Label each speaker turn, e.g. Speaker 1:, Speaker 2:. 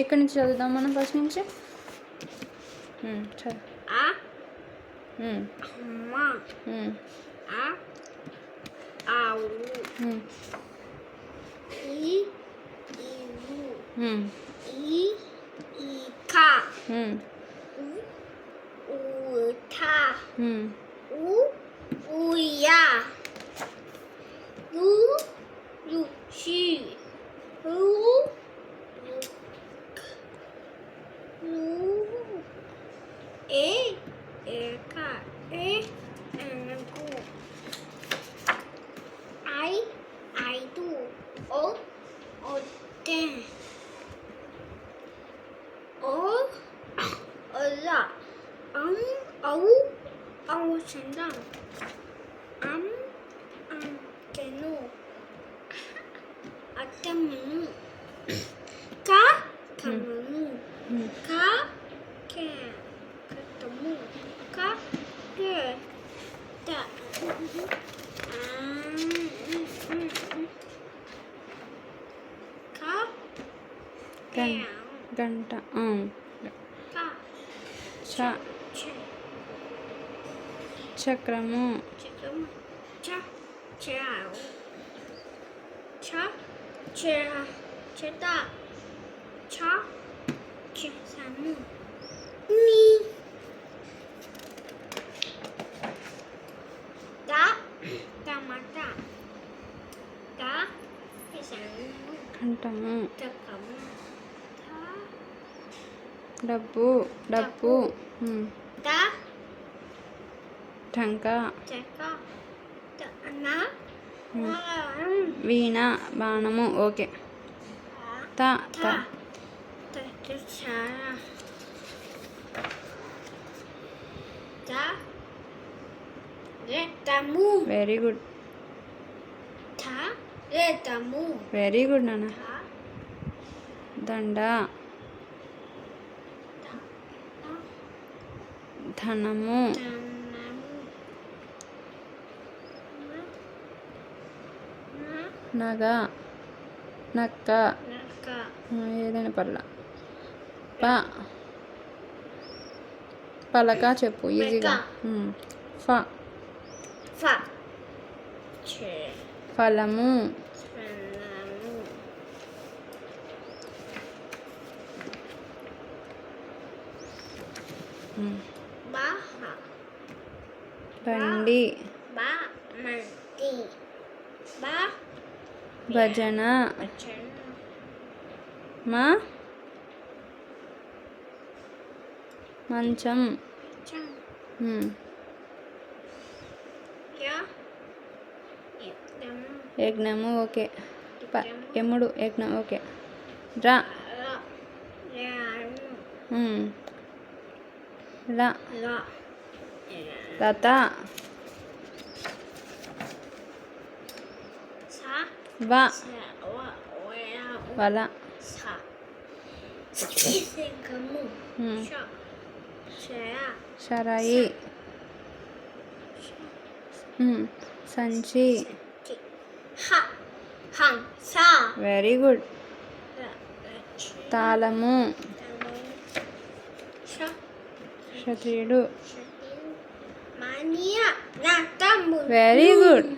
Speaker 1: ఎక్కడి నుంచి చదువుదాం మనం ఫస్ట్ నుంచి? చదువు.
Speaker 2: ఆ అమ్మ ఆ ఆవు ఈ ఇల్లు ఈ ఈక ఊట ఊయా రుచి ఏక ఏనుగు ఐదు ఒట్టె ఒల ఔషధ అంకెను అట్టమును కమను కట్టము
Speaker 1: గంట చక్రము
Speaker 2: చెత్త చేసాము టమాటా
Speaker 1: అంటాము. డబ్బు టంక వీణ బాణము. Okay. Very good. Very good నాన్న. దండ ధనము నగ నక్క ఏదైనా పర్లా పలక చెప్పు ఈజీగా. ఫలము బండి భజన మంచం యజ్ఞము. ఓకే. యముడు యజ్ఞం. ఓకే. లత వల షరాయి సంచి. Very good. తాళము క్షత్రియుడు. Very good.